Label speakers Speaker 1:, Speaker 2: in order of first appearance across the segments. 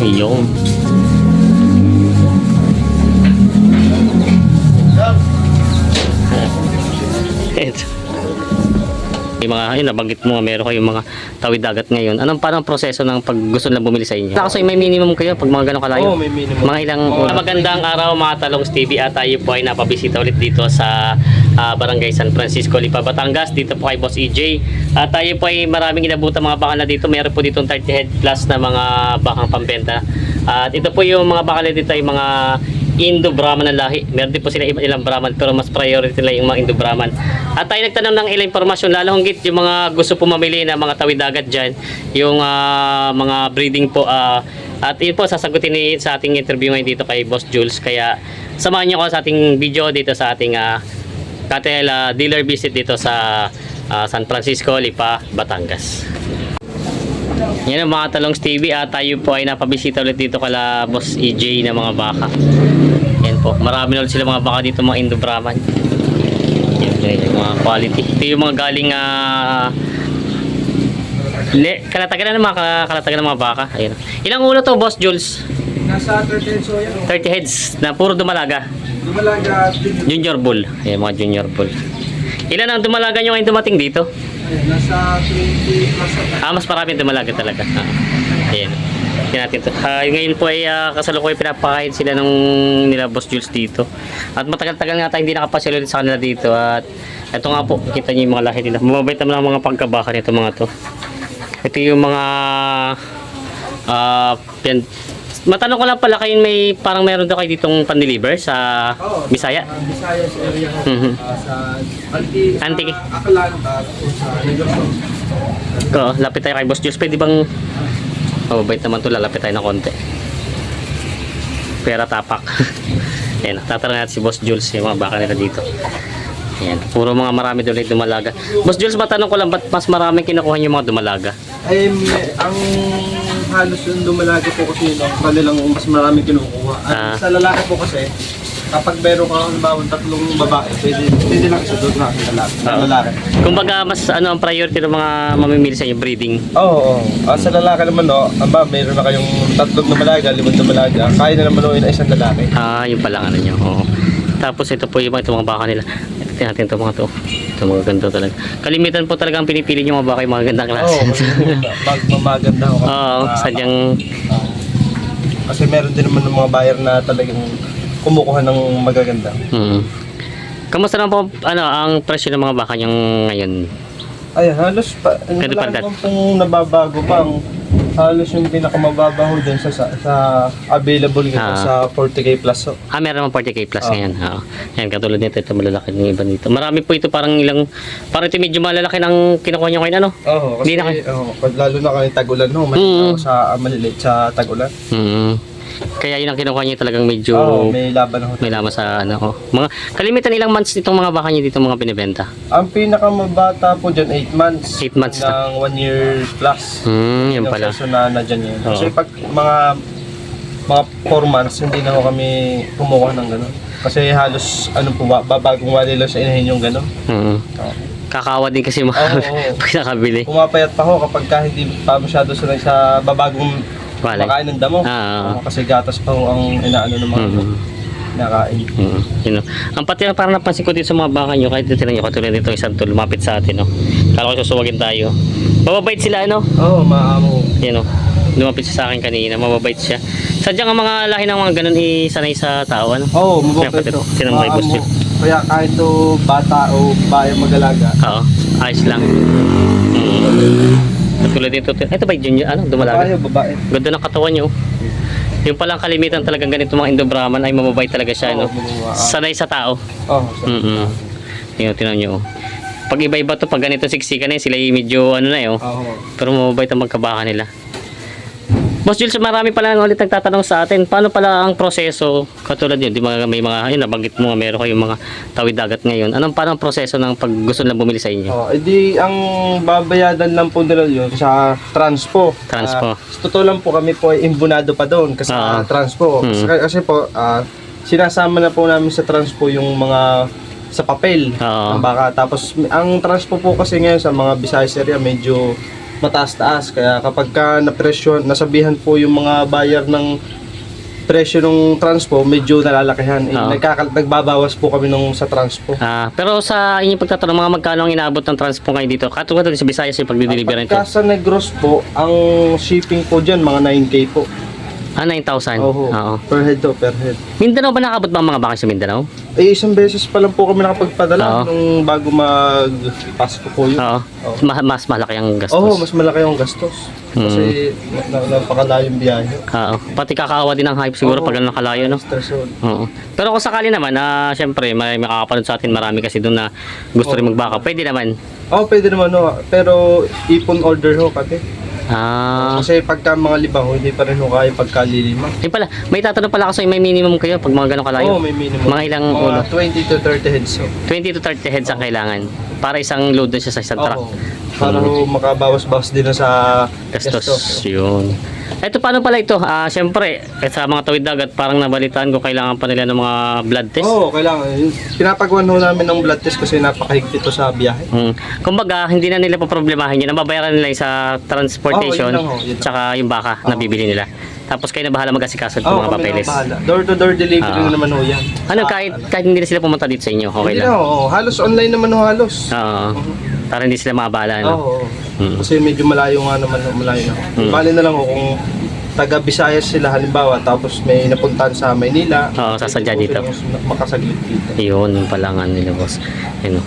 Speaker 1: Yung. Ito. Yung mga, yun, nabanggit mo nga, meron kayong mga tawid dagat ngayon. Anong parang proseso ng pag gusto lang bumili sa inyo? Kasi may minimum kayo pag mga ganong kalayo?
Speaker 2: Oo, may minimum.
Speaker 1: Mga ilang magandang araw mga Talongs TV at tayo po ay napabisita ulit dito sa Barangay San Francisco, Lipa, Batangas. Dito po kay Boss EJ. At tayo po ay maraming inabutan mga baka na dito. Meron po ditong 30 head plus na mga bakang pambenta. At ito po yung mga baka na dito ay mga Indo-Brahman na lahi. Meron din po sila ilang Brahman pero mas priority nila yung mga Indo-Brahman. At tayo nagtanong ng ilang impormasyon lalo hanggang yung mga gusto po mamili ng mga tawid dagat dyan, yung mga breeding po. At yun po sasagutin sa ating interview ngayon dito kay Boss Jules. Kaya samahan niyo ko sa ating video dito sa ating cattle dealer visit dito sa San Francisco, Lipa, Batangas. Yan ang mga Talongs TV at tayo po ay napabisita ulit dito kala Boss EJ na mga baka. Yan po, marami ulit sila mga baka dito, mga Indo-Brahman. Yan yung mga quality. Ito yung mga galing kalatagan na mga kalatagan ng mga baka. Ayun. Ilang ulo to Boss Jules?
Speaker 2: Nasa 30 heads o yan.
Speaker 1: 30 heads na puro dumalaga.
Speaker 2: Dumalaga.
Speaker 1: Junior bull. Ayan mga junior bull. Ilan ang dumalaga nyo ngayon dumating dito?
Speaker 2: Nasa 20 plus.
Speaker 1: Mas maraming dumalaga talaga. Ayan. Tingnan natin to. Ngayon po ay kasalukuyan pinapakain sila nila Boss Jules dito. At matagal-tagal nga tayo hindi nakapasyal ulit sa kanila dito. At ito nga po, kita niyo yung mga lahi nila. Mababait naman ang mga pagkabaka nito mga to. Ito yung mga matanong ko lang pala kayo, may parang meron daw kayo ditong pan-deliver sa Bisaya?
Speaker 2: Bisaya sa area. Sa
Speaker 1: Antique.
Speaker 2: Akalanta. Sa Negosyo.
Speaker 1: Lapit tayo kay Boss Jules. Pwede bang mababait naman to, lalapit tayo ng konti. Pera tapak. Ayan, tatanong natin si Boss Jules yung mga baka nila dito. Ayan, puro mga marami doon dumalaga. Boss Jules, matanong ko lang, ba't mas maraming kinukuha yung mga dumalaga?
Speaker 2: Ay, ang halos yung dumalaga po kasi yung kanilang mas maraming kinukuha. At sa lalaki po kasi, kapag meron ka halimbawa tatlong babae, pwede lang isa doon na lalaki.
Speaker 1: Kumbaga, mas ang priority ng mga mamimili sa inyo, breeding?
Speaker 2: Oo. Sa lalaki naman, meron na kayong tatlong dumalaga, limang dumalaga, kaya na naman yung isang lalaki.
Speaker 1: Yun pala ano nyo. Oo. Tapos ito po yung mga baka nila. Ito natin ito mga to. Ito mga ganda talaga. Kalimitan po talaga ang pinipili nyo mga baka yung mga gandang klase.
Speaker 2: Maganda ako.
Speaker 1: Oo, sadyang...
Speaker 2: kasi meron din naman ng mga buyer na talagang kumukuha ng magaganda.
Speaker 1: Kamusta naman po ang presyo ng mga baka nyo ngayon?
Speaker 2: Ay, halos pa. Wala naman pong nababago pa. Halos yung pinakamababaho dun sa available ngayon sa 40k plus.
Speaker 1: Meron naman 40k plus ngayon. Yan, katulad nito, ito malalaki ng iba nito. Marami po ito parang ito medyo malalaki ng kinukuha nyo ngayon, ano?
Speaker 2: Oo, kasi lalo na kami tagulan, sa maliliit sa tagulan.
Speaker 1: Kaya yun ang kinukuha nyo talagang medyo
Speaker 2: may laban ako.
Speaker 1: May laban sa mga kalimitan ilang months nitong mga baka nyo dito mga binibenta?
Speaker 2: Ang pinakamabata po dyan 8 months.
Speaker 1: 8 months
Speaker 2: ng 1 year plus.
Speaker 1: Yun pala.
Speaker 2: So na dyan yun. Kasi pag mga 4 months hindi na ako kami kumukuha ng gano'n. Kasi halos bagong wali lang sa inahin yung gano'n.
Speaker 1: Kakawa din kasi mga pinakabili.
Speaker 2: Pumapayat pa ako kapag hindi pa masyado sanay sa babagong makain ng damo. Kasi gatas pa ang inaano ng mga nakain.
Speaker 1: Ang pati na parang napansin ko dito sa mga baka nyo, kahit dito nyo katulad dito isang to lumapit sa atin. Kala ko susuwagin tayo. Mababait sila
Speaker 2: maamo.
Speaker 1: Lumapit siya sa akin kanina, mababait siya. Sadyang ang mga lahi ng mga ganun isanay sa tao,
Speaker 2: mababait ito. Kaya kahit to bata o babae mag-alaga.
Speaker 1: Ayos lang. Tulad dito, ito ba yung dumalaga?
Speaker 2: Babae.
Speaker 1: Ganda ng katawan nyo. Yung palang kalimitan talagang ganito mga Indo-Brahman ay mababait talaga siya, sanay sa tao. Tinan nyo. Pag iba-iba to, pag ganito siksikan sila medyo pero mababait ang magkabaka nila. Boss Jules, marami pala ulit nagtatanong sa atin, paano pala ang proseso, katulad yun, may mga, nabanggit mo nga meron kayong mga tawid dagat ngayon. Anong parang proseso ng pag gusto lang bumili sa inyo?
Speaker 2: Edi ang babayadan lang po nila yun sa transpo. Totoo lang po kami po ay imbunado pa doon kasi transpo. Kasi po, sinasama na po namin sa transpo yung mga sa papel ng baka. Tapos ang transpo po kasi ngayon sa mga Visayas area medyo mataas-taas. Kaya kapag ka nasabihan po yung mga buyer ng presyo ng transpo, medyo nalalakihan.
Speaker 1: Oo.
Speaker 2: Nagbabawas po kami nung sa transpo.
Speaker 1: Pero sa inyong pagtatanong, mga magkano ang inaabot ng transpo ngayon dito? Katulad din sa Visayas yung pagdi-deliver nito.
Speaker 2: Pagka sa Negros po, ang shipping po dyan, mga 9K po.
Speaker 1: 9,000.
Speaker 2: Oo.
Speaker 1: Oo.
Speaker 2: Per head to, per head.
Speaker 1: Mindanao ba nakabot ba ang mga baka sa Mindanao?
Speaker 2: Isang beses pa lang po kami nakapagpadala
Speaker 1: Oo.
Speaker 2: nung bago mag-Pasko po yun.
Speaker 1: Oo.
Speaker 2: Oo.
Speaker 1: Mas malaki ang gastos.
Speaker 2: Oo, mas malaki yung gastos. Kasi napakalayong biyahe.
Speaker 1: Oo. Pati kakaawa din ang hype siguro
Speaker 2: Oo.
Speaker 1: pag ganun nakalayo, no?
Speaker 2: Stress yun.
Speaker 1: Oo. Pero kung sakali naman, syempre, may makakapanood sa atin marami kasi doon na gusto rin magbaka. Pwede naman.
Speaker 2: Oo, pwede naman ho. Pero ipon order ho pati. Kasi pagka mga libang ho, hindi pa rin ho kaya pagkalilima.
Speaker 1: Yun pala, may tatanong pala ako sa'yo, may minimum kayo pag mga ganun kalayo?
Speaker 2: Oo, may minimum.
Speaker 1: Mga ilang ulo?
Speaker 2: Mga 20 to 30 heads ho.
Speaker 1: 20 to 30 heads ang kailangan para isang load doon siya sa isang truck.
Speaker 2: Oo. Para ho makabawas-bawas din na sa
Speaker 1: Gastos. Yun. Ito, paano pala ito? Siyempre, sa mga tawid dagat, parang nabalitaan ko kailangan pa nila ng mga blood test.
Speaker 2: Oo, kailangan. Pinapagawan ho namin ng blood test kasi napakahigpit ito sa biyahe.
Speaker 1: Kumbaga, hindi na nila paproblemahin yun. Nababayaran nila yung sa transportation,
Speaker 2: Oo, yun lang ho, yun lang.
Speaker 1: tsaka yung baka na bibili nila. Tapos kayo na bahala mag-asikaso ng mga
Speaker 2: kami na
Speaker 1: papeles.
Speaker 2: bahala. Door-to-door delivery
Speaker 1: Oo.
Speaker 2: naman ho yan.
Speaker 1: Kahit hindi na sila pumunta dito sa inyo, okay
Speaker 2: Hindi
Speaker 1: lang.
Speaker 2: na ho. Halos online naman ho, halos.
Speaker 1: Oo. Para hindi sila maabala, no?
Speaker 2: Oo.
Speaker 1: Mm.
Speaker 2: Kasi medyo malayo nga naman, malayo na. Bali na lang ho kung taga Visayas sila halimbawa tapos may napuntahan sa Maynila.
Speaker 1: Oo, sasadya dito.
Speaker 2: Makasaglit dito.
Speaker 1: Yun, yung pala nga nila, boss. Ayun.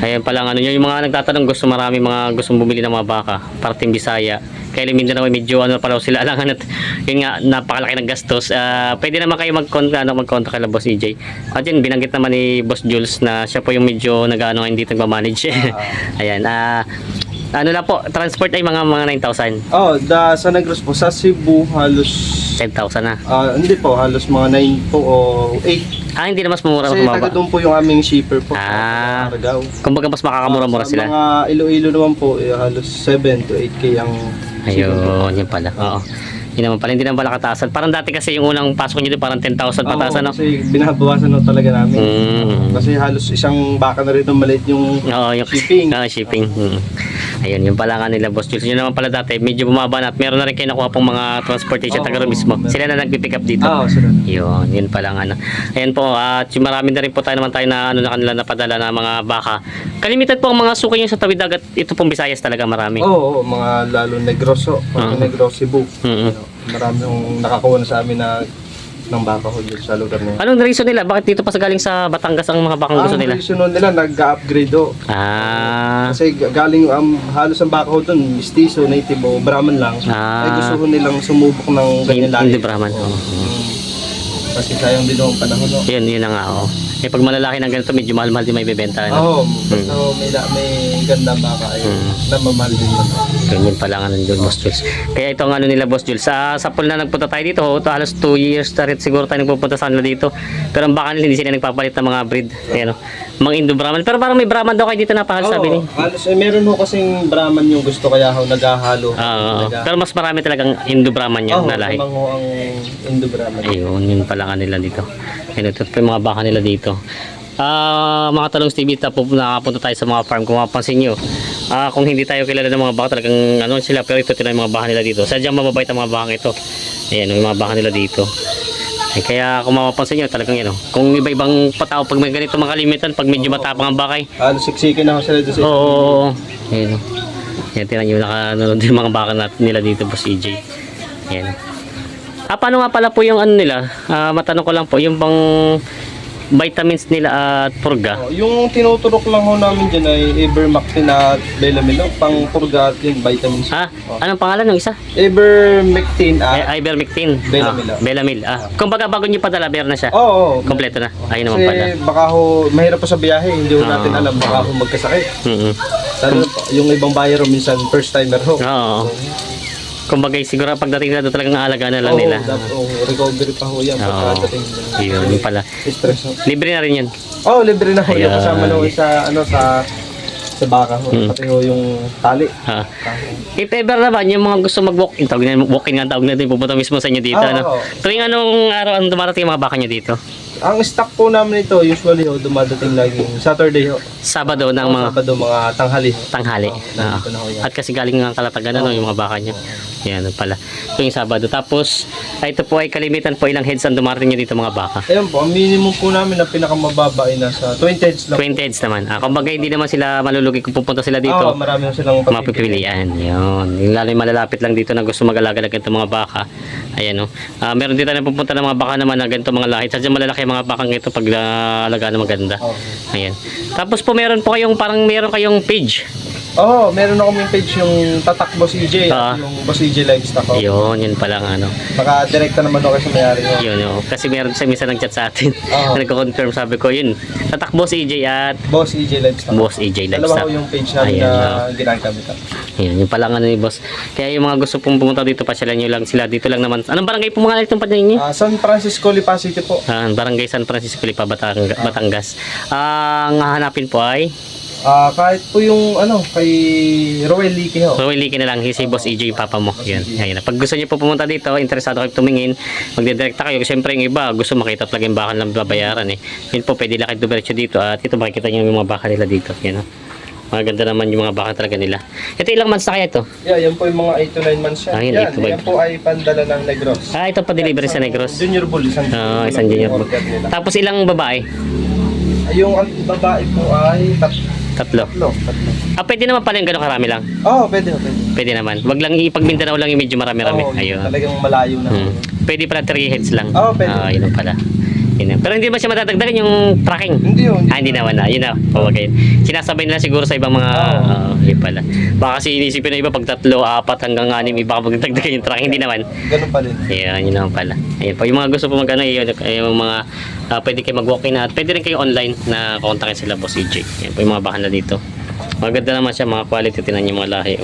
Speaker 1: Ayan pala nga, yung mga nagtatanong gusto marami mga gustong bumili ng mga baka, parting Bisaya. Kaya Mindanao medyo pala sila alangan at yun nga napakalaki ng gastos. Pwede naman kayo mag-contact kay Boss EJ. At yun, binanggit naman ni Boss Jules na siya po yung medyo hindi nagmamanage. Ayan, ano na po, transport ay mga 9,000.
Speaker 2: Sa Negros po, sa Cebu halos
Speaker 1: 10,000 na.
Speaker 2: hindi po, halos mga 9 po o 8.
Speaker 1: Hindi na mas mura
Speaker 2: Kasi
Speaker 1: mababa.
Speaker 2: taga doon po yung aming shipper po.
Speaker 1: Kumbaga mas makakamura-mura
Speaker 2: Sa
Speaker 1: sila.
Speaker 2: mga Iloilo naman po, halos 7 to 8K ang
Speaker 1: Ayun, yun pala. Oo. Yun naman pala, hindi naman pala kataasan. Parang dati kasi yung unang pasok nyo doon, parang 10,000 pataas, ano?
Speaker 2: Kasi binabawasan na talaga namin. Kasi halos isang baka na rin ng maliit yung
Speaker 1: yung
Speaker 2: shipping.
Speaker 1: Shipping. Ayun, yung pala nga nila, Boss Jules. Yun naman pala dati, medyo bumaba na at meron na rin kayo nakuha pong mga transportation taga mismo. Sila na nagpipick up dito.
Speaker 2: Sila.
Speaker 1: Yun pala nga. Ayan po, at yung marami na rin po tayo na na kanila napadala na mga baka. Kalimitan po ang mga suki nyo sa tawid dagat, ito pong Visayas talaga marami.
Speaker 2: Oo, mga lalo Negroso, Negros Cebu. Marami yung nakakuha na sa amin ng baka ho dito sa lugar na yun.
Speaker 1: Anong reason nila? Bakit dito pa sa galing sa Batangas ang mga bakang gusto nila?
Speaker 2: Ang reason nila, nag-upgrade ho. Kasi galing halos ang baka ho doon, mestizo, native o Brahman lang. Ay gusto ho nilang sumubok ng ganyan lahi.
Speaker 1: Hindi Brahman.
Speaker 2: Kasi sayang din ang panahon. No?
Speaker 1: Yun na nga. Pag malalaki ng ganito, medyo mahal-mahal din may bibenta. No?
Speaker 2: So may ganda baka ay namamahal din mo.
Speaker 1: Ganyan pala nga ng Boss Jules. Kaya ito ang nila, Boss Jules. Sa pool na nagpunta tayo dito, halos 2 years na rin siguro tayo nagpupunta sa kanila dito. Pero ang baka nila, hindi sila nagpapalit ng mga breed. Ayan, mga Indo-Brahman. Pero parang may Brahman daw kayo dito na pahal, sabi ni.
Speaker 2: Halos meron ho kasing Brahman yung gusto kaya ho naghahalo.
Speaker 1: Pero mas marami talagang Indo-Brahman yan na lahi.
Speaker 2: Oo, ang Indo-Brahman.
Speaker 1: Ayun, yun pala nga nila dito. Ayun, ito po yung mga baka nila dito. Mga talong TV, nakapunta tayo sa mga farm. Kung mapansin nyo, kung hindi tayo kilala ng mga baka, talagang sila, pero ito yung mga baka nila dito. Sadyang mababait ang mga baka ito. Ayan, yung mga baka nila dito. Ay, kaya kung mapapansin nyo, talagang kung iba-ibang patao, pag may ganito mga kalimitan, pag medyo matapang ang bakay.
Speaker 2: Siksikin na ho sila dito.
Speaker 1: Oo. Ayan. Yan, tinan nyo, nakanood yung mga baka nila dito, Boss EJ. Ayan. Paano nga pala po yung nila? Matanong ko lang po, yung bang vitamins nila at purga.
Speaker 2: Yung tinuturok lang ho namin dyan ay Ivermectin at Belamil. Pang purga at yung vitamins.
Speaker 1: Anong pangalan ng isa?
Speaker 2: Ivermectin at
Speaker 1: Ivermectin.
Speaker 2: Belamil.
Speaker 1: Belamil. Kung baga bago nyo padala, meron na siya.
Speaker 2: Oo.
Speaker 1: Kompleto na. Ayun naman pala.
Speaker 2: Kasi baka ho, mahirap pa sa biyahe, hindi ho natin alam, baka ho magkasakit. Lalo yung ibang buyer ho, minsan first timer ho.
Speaker 1: Oo. Kumbaga siguro pagdating nila doon talagang aalaga na lang nila.
Speaker 2: Recovery pa ho yan. Pagkadating
Speaker 1: nila. Yun pala.
Speaker 2: Stress ho.
Speaker 1: Libre na rin yun.
Speaker 2: Libre na ho. Yung kasama na ho sa baka ho. Pati ho yung tali.
Speaker 1: If ever naman, yung mga gusto mag-walk-in, walk-in nga tawag natin, pupunta mismo sa inyo dito. Tuwing anong araw ang dumarating yung mga baka nyo dito?
Speaker 2: Ang stock po namin ito, usually dumadating laging Saturday ho.
Speaker 1: Sabado ng mga
Speaker 2: Sabado, mga tanghali.
Speaker 1: tanghali.
Speaker 2: Nandito na ho yan.
Speaker 1: At kasi galing ng Kalatagan ano, yung mga baka niya. Yan pala. Ito yung Sabado. Tapos, ito po ay kalimitan po ilang heads ang dumarating niyo dito mga baka.
Speaker 2: Ayun po, ang minimum po namin na pinakamababa ay nasa 20 heads lang.
Speaker 1: 20 heads naman. Kumbaga hindi naman sila malulugi kung pupunta sila dito.
Speaker 2: Oo, marami na silang
Speaker 1: Mapipilian. Yun. Yung lalo yung malalapit lang dito na gusto mag-alaga ng ganito mga baka. Ayan o. Meron dito na pupunta ng mga baka naman na ganito mga lahi. Sadya malalaki ang mga baka ito pag alaga na maganda. Ayan. Tapos po meron po kayong meron kayong page.
Speaker 2: Oo, meron ako may page yung Tatak Boss EJ, at yung Boss EJ Livestock.
Speaker 1: Yun pa lang ano.
Speaker 2: Naka-direkta naman ako sa may-ari ko.
Speaker 1: Yun o. Kasi meron siya minsan nag-chat sa atin.
Speaker 2: Oo.
Speaker 1: Nagko-confirm sabi ko yun. Tatak Boss EJ at
Speaker 2: Boss EJ Livestock.
Speaker 1: Boss EJ
Speaker 2: Dalawa
Speaker 1: Livestock.
Speaker 2: ko yung page namin
Speaker 1: Ayan,
Speaker 2: na ginagamit.
Speaker 1: Yan, yung pala ano ni boss. Kaya yung mga gusto pong pumunta dito, pasyalan nyo lang sila. Dito lang naman. Anong barangay po mga itong padyan niyo?
Speaker 2: San Francisco, Lipa City po.
Speaker 1: Barangay San Francisco, Lipa, Batangas. Ang hahanapin po ay
Speaker 2: Kahit po yung kay Roel Lique ho.
Speaker 1: Roel Lique na lang. Si Boss EJ yung papa mo. Yan. Yan. Pag gusto niyo po pumunta dito, interesado kayo tumingin, magdidirekta kayo. Siyempre yung iba, gusto makita talaga yung baka lang babayaran eh. Yun po, pwede lang kayo dumiretso dito. At ito, makikita niyo yung mga baka nila dito. Yan o. Maganda naman yung mga baka talaga nila. Ito ilang months na kaya ito?
Speaker 2: Yeah, yan po yung mga 8 to 9 months yan.
Speaker 1: Yun, 8 to 9.
Speaker 2: Yan po ay pandala ng Negros.
Speaker 1: Ito pa delivery sa Negros.
Speaker 2: Junior Bull, isang
Speaker 1: Junior bull.
Speaker 2: order nila.
Speaker 1: Tapos ilang babae?
Speaker 2: Yung babae po ay
Speaker 1: Tatlo.
Speaker 2: tatlo.
Speaker 1: Pwede naman pala yung gano'ng karami lang.
Speaker 2: Pwede.
Speaker 1: Pwede naman. Wag lang ipag-Mindanao lang yung medyo marami-rami. Ayun.
Speaker 2: Talagang malayo na.
Speaker 1: Pwede pala 3 heads lang.
Speaker 2: Pwede.
Speaker 1: Yun pala. Yun. Pero hindi ba siya madadagdagan yung tracking?
Speaker 2: Hindi yun.
Speaker 1: Hindi naman na. Yun na. Okay. Sinasabay nila siguro sa ibang mga... yun pala. Baka kasi inisipin na iba pag 3, 4 hanggang 6, iba kapag magdagdagan yung tracking. Hindi naman.
Speaker 2: Ganun pa din.
Speaker 1: Yun naman pala. Ayun po. Yung mga gusto po magkano, yung mga pwede kayo mag-walk-in at pwede rin kayo online na kontakin sila Boss EJ. Yan po yung mga bahan na dito. Maganda naman siya, mga quality, tinan yung mga lahi.